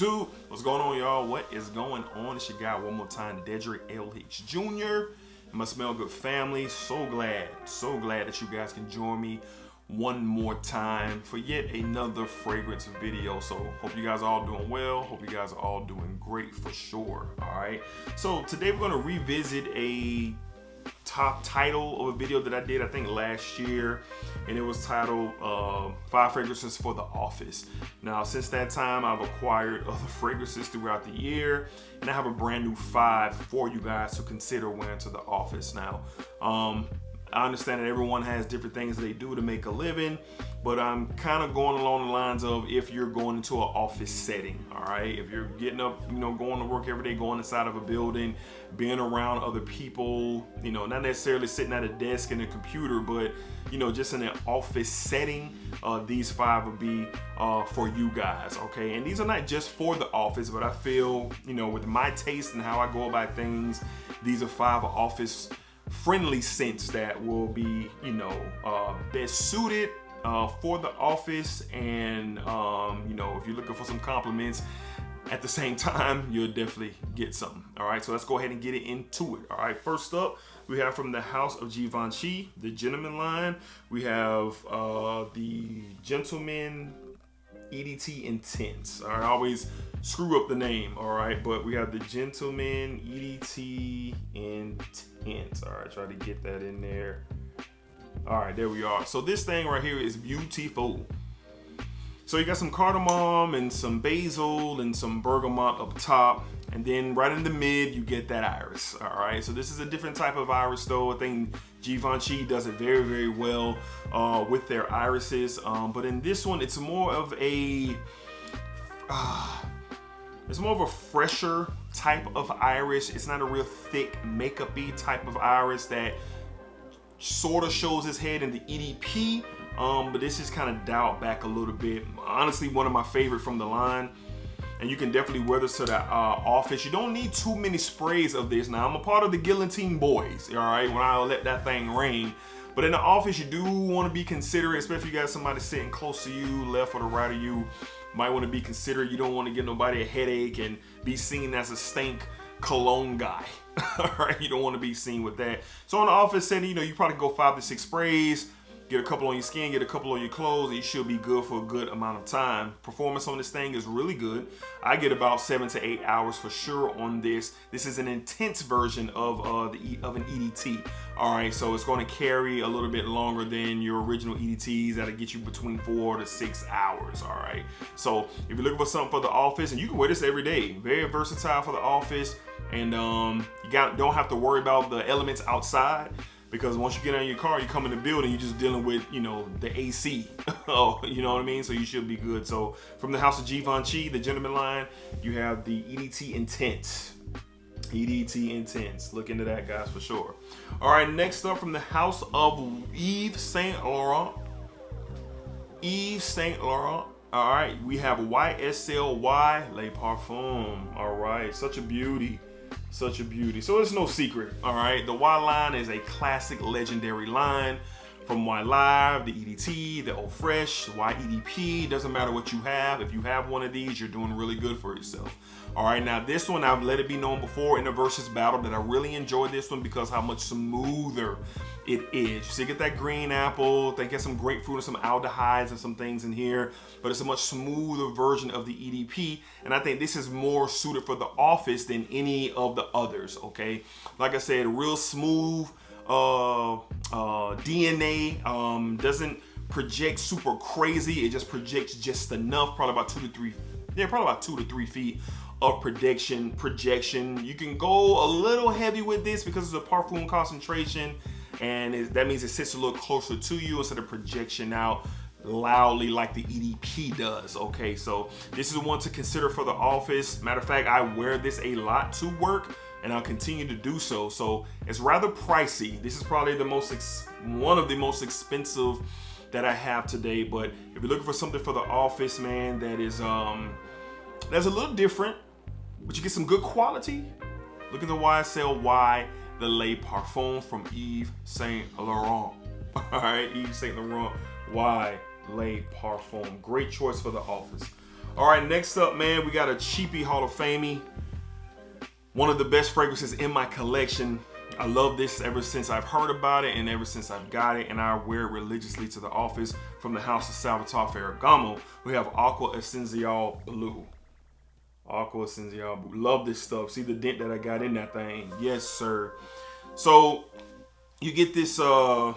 YouTube, what's going on, y'all? What is going on? It's your guy one more time, Dedrick LH Jr. and my Smell Good family. So glad that you guys can join me one more time for yet another fragrance video. So hope you guys are all doing well. Hope you guys are all doing great for sure. All right. So today we're going to revisit a top title of a video that I did, I think last year, and it was titled 5 fragrances for the office. Now since that time I've acquired other fragrances throughout the year, and I have a brand new 5 for you guys to consider wearing to the office. Now I understand that everyone has different things they do to make a living, but I'm kind of going along the lines of if you're going into an office setting, all right? If you're getting up, going to work every day, going inside of a building, being around other people, not necessarily sitting at a desk and a computer, but, just in an office setting, these 5 would be for you guys, okay? And these are not just for the office, but I feel, with my taste and how I go about things, these are 5 office friendly scents that will be best suited for the office, and if you're looking for some compliments at the same time, you'll definitely get some. All right, so let's go ahead and get it into it. All right, first up we have from the house of Givenchy, the gentleman line. We have the Gentleman EDT Intense. All right, I always screw up the name, all right, but we have the Gentleman EDT Intense. All right, try to get that in there. All right, there we are. So this thing right here is beautiful. So you got some cardamom and some basil and some bergamot up top, and then right in the mid you get that iris. All right, so this is a different type of iris though. I think Givenchy does it very, very well with their irises, but in this one it's more of a fresher type of iris. It's not a real thick makeup-y type of iris that sort of shows its head in the EDP, but this is kind of dialed back a little bit. Honestly, one of my favorite from the line, and you can definitely wear this to the office. You don't need too many sprays of this. Now, I'm a part of the Guillotine Boys, all right, when I let that thing rain. But in the office, you do want to be considerate, especially if you got somebody sitting close to you, left or the right of you. Might want to be considerate. You don't want to give nobody a headache and be seen as a stank cologne guy. All right, you don't want to be seen with that. So in the office setting, you probably go 5 to 6 sprays, get a couple on your skin, get a couple on your clothes, and you should be good for a good amount of time. Performance on this thing is really good. I get about 7 to 8 hours for sure on this. This is an intense version of an EDT. All right, so it's going to carry a little bit longer than your original EDTs. That'll get you between 4 to 6 hours. All right, so if you're looking for something for the office, and you can wear this every day, very versatile for the office, and you don't have to worry about the elements outside. Because once you get out of your car, you come in the building, you're just dealing with, the AC. Oh, you know what I mean? So you should be good. So from the house of Givenchy, the gentleman line, you have the EDT Intense. EDT Intense. Look into that, guys, for sure. All right, next up from the house of Yves Saint Laurent. Yves Saint Laurent. All right, we have YSL Y Le Parfum. All right, such a beauty. Such a beauty. So it's no secret, all right? The Y line is a classic, legendary line from Y Live, the EDT, the Eau Fresh, Y EDP. Doesn't matter what you have. If you have one of these, you're doing really good for yourself. All right, now this one, I've let it be known before in the versus battle that I really enjoyed this one because how much smoother it is. So you get that green apple, they get some grapefruit and some aldehydes and some things in here, but it's a much smoother version of the EDP, and I think this is more suited for the office than any of the others, okay? Like I said, real smooth DNA, doesn't project super crazy, it just projects just enough, probably about 2 to 3 feet of projection. You can go a little heavy with this because it's a parfum concentration, and that means it sits a little closer to you instead of projection out loudly like the EDP does. Okay, so this is one to consider for the office. Matter of fact, I wear this a lot to work and I'll continue to do so. So it's rather pricey. This is probably one of the most expensive that I have today. But if you're looking for something for the office, man, that is that's a little different, but you get some good quality, look at the YSL Y Le Parfum from Yves Saint Laurent. All right, Yves Saint Laurent Y Le Parfum. Great choice for the office. All right, next up, man, we got a cheapie Hall of Famey. One of the best fragrances in my collection. I love this ever since I've heard about it and ever since I've got it, and I wear it religiously to the office. From the house of Salvatore Ferragamo, we have Aqua Essenziale Blue. Aqua Essenziale Blue. Love this stuff. See the dent that I got in that thing? Yes, sir. So you get this, man,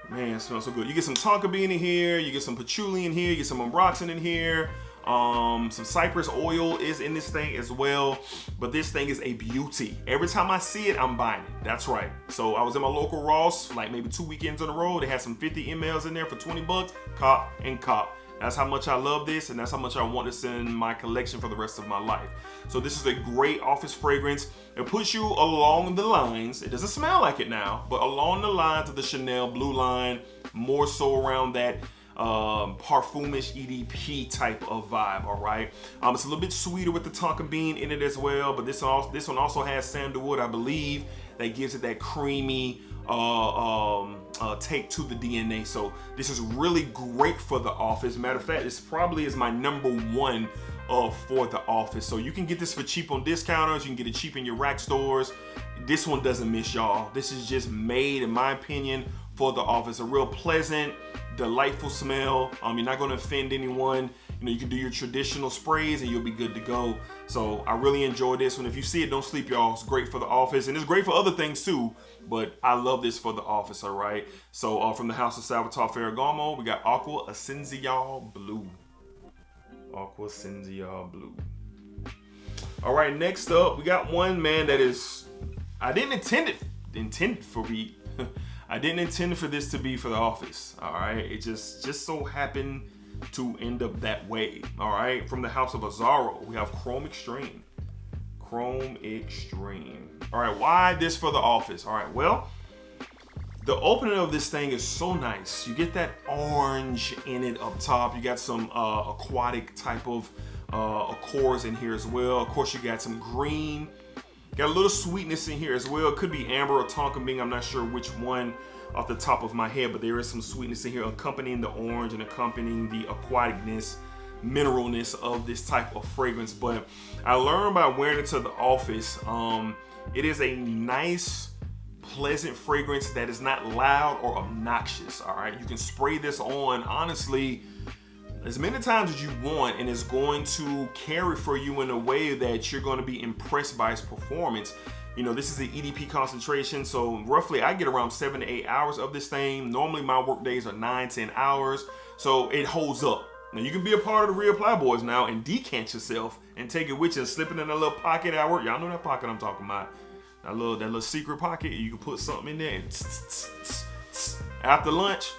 it smells so good. You get some tonka bean in here, you get some patchouli in here, you get some ambroxan in here. Some cypress oil is in this thing as well, but this thing is a beauty. Every time I see it, I'm buying it. That's right. So I was in my local Ross like maybe 2 weekends in a row. They had some 50 mLs in there for 20 bucks. Cop and cop. That's how much I love this, and that's how much I want this in my collection for the rest of my life. So this is a great office fragrance. It puts you along the lines, it doesn't smell like it now, but along the lines of the Chanel Blue line, more so around that parfumish EDP type of vibe. All right, it's a little bit sweeter with the tonka bean in it as well, but this one also has sandalwood, I believe, that gives it that creamy take to the DNA. So this is really great for the office. Matter of fact, this probably is my #1 for the office. So you can get this for cheap on discounters, you can get it cheap in your rack stores. This one doesn't miss, y'all. This is just made, in my opinion, for the office. A real pleasant, delightful smell. You're not going to offend anyone. You know, you can do your traditional sprays and you'll be good to go. So I really enjoy this one. If you see it, don't sleep, y'all. It's great for the office, and it's great for other things too, but I love this for the office. All right, so from the house of Salvatore Ferragamo, we got Aqua Essenziale Blue. Aqua Essenziale Blue. All right, next up, we got one, man, that is, I didn't intend for me. I didn't intend for this to be for the office. All right, it just so happened to end up that way. All right, from the house of Azzaro, we have Chrome Extreme. Chrome Extreme. All right, why this for the office? All right, well, the opening of this thing is so nice. You get that orange in it up top. You got some aquatic type of accords in here as well. Of course, you got some green. Got a little sweetness in here as well. It could be amber or tonka bean. I'm not sure which one off the top of my head, but there is some sweetness in here accompanying the orange and accompanying the aquaticness, mineralness of this type of fragrance. But I learned by wearing it to the office, it is a nice, pleasant fragrance that is not loud or obnoxious. All right, you can spray this on, honestly, as many times as you want, and it's going to carry for you in a way that you're going to be impressed by its performance. You know, this is the EDP concentration, so roughly I get around 7 to 8 hours of this thing. Normally my work days are 9-10 hours, so it holds up. Now you can be a part of the reapply boys now and decant yourself and take it with you and slip it in a little pocket at work. Y'all know that pocket I'm talking about. That little secret pocket. You can put something in there and after lunch.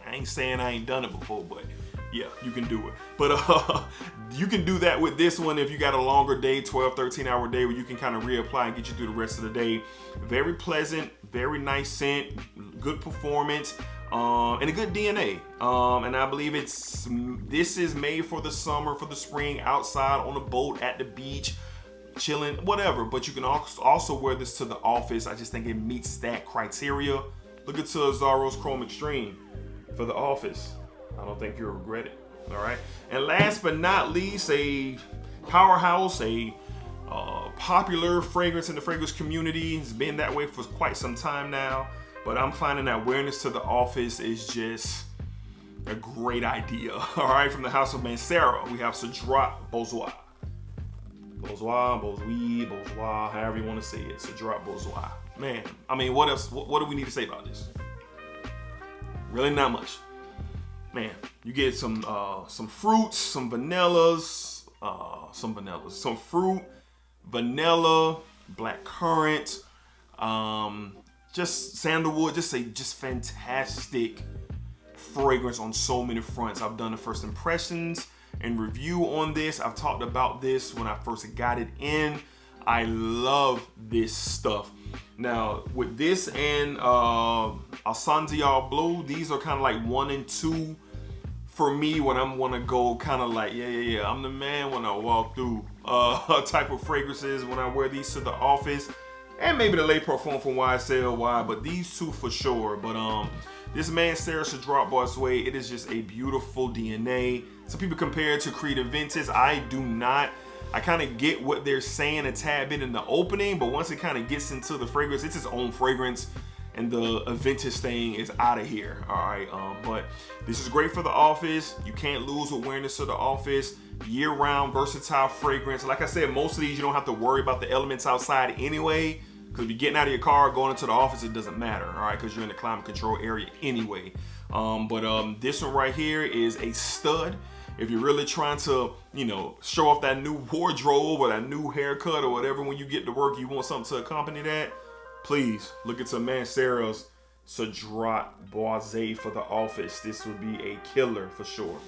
I ain't saying I ain't done it before, but yeah, you can do it. But you can do that with this one if you got a longer day, 12-13 hour day, where you can kind of reapply and get you through the rest of the day. Very pleasant, very nice scent, good performance, and a good DNA. And I believe this is made for the summer, for the spring, outside on a boat, at the beach, chilling, whatever. But you can also wear this to the office. I just think it meets that criteria. Look at Azzaro's Chrome Extreme for the office. I don't think you'll regret it. All right, and last but not least, a powerhouse, a popular fragrance in the fragrance community. It's been that way for quite some time now, but I'm finding that wearing this to the office is just a great idea. All right, from the house of Mancera, we have Cedrat Bourgeois. Bourgeois, however you want to say it. Cedrat Bourgeois. Man, I mean, what else? What do we need to say about this? Really not much. Man, you get some fruits, some vanillas, some fruit, vanilla, black currant, just sandalwood, just fantastic fragrance on so many fronts. I've done the first impressions and review on this. I've talked about this when I first got it in. I love this stuff. Now with this and Essenziale Blue, these are kind of like 1 and 2 for me when I'm want to go kind of like, yeah, I'm the man when I walk through type of fragrances when I wear these to the office. And maybe the Le Parfum from YSL Y, but these two for sure. But this Mancera Cedrat Boise, it is just a beautiful DNA. Some people compare it to Creed Aventus. I do not. I kind of get what they're saying a tad bit in the opening, but once it kind of gets into the fragrance, it's its own fragrance, and the Aventus thing is out of here. All right, but this is great for the office. You can't lose with wearing this to the office. Year-round, versatile fragrance. Like I said, most of these you don't have to worry about the elements outside anyway, because if you're getting out of your car, going into the office, it doesn't matter, all right, because you're in the climate control area anyway. But this one right here is a stud. If you're really trying to, you know, show off that new wardrobe or that new haircut or whatever, when you get to work, you want something to accompany that, please look at some Mancera's Cedrat Boise for the office. This would be a killer for sure.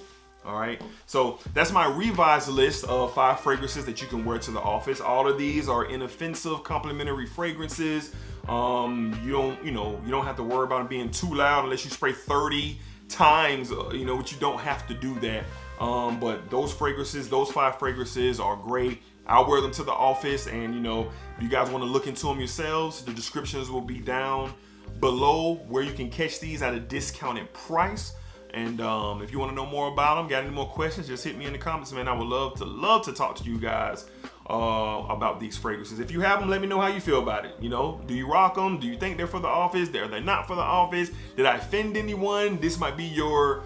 All right, so that's my revised list of 5 fragrances that you can wear to the office. All of these are inoffensive, complimentary fragrances. You don't have to worry about it being too loud unless you spray 30 times, you know, but you don't have to do that. But those fragrances, those 5 fragrances are great. I'll wear them to the office, and you know, if you guys want to look into them yourselves, the descriptions will be down below where you can catch these at a discounted price. And if you want to know more about them, got any more questions, just hit me in the comments, man. I would love to talk to you guys about these fragrances. If you have them, let me know how you feel about it. You know, do you rock them? Do you think they're for the office? Are they not for the office? Did I offend anyone? This might be your,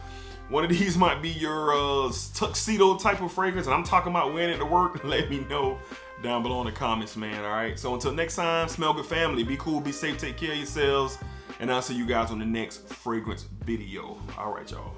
one of these might be your tuxedo type of fragrance, and I'm talking about wearing it to work. Let me know down below in the comments, man. All right, so until next time, smell good, family. Be cool, be safe, take care of yourselves, and I'll see you guys on the next fragrance video. All right, y'all.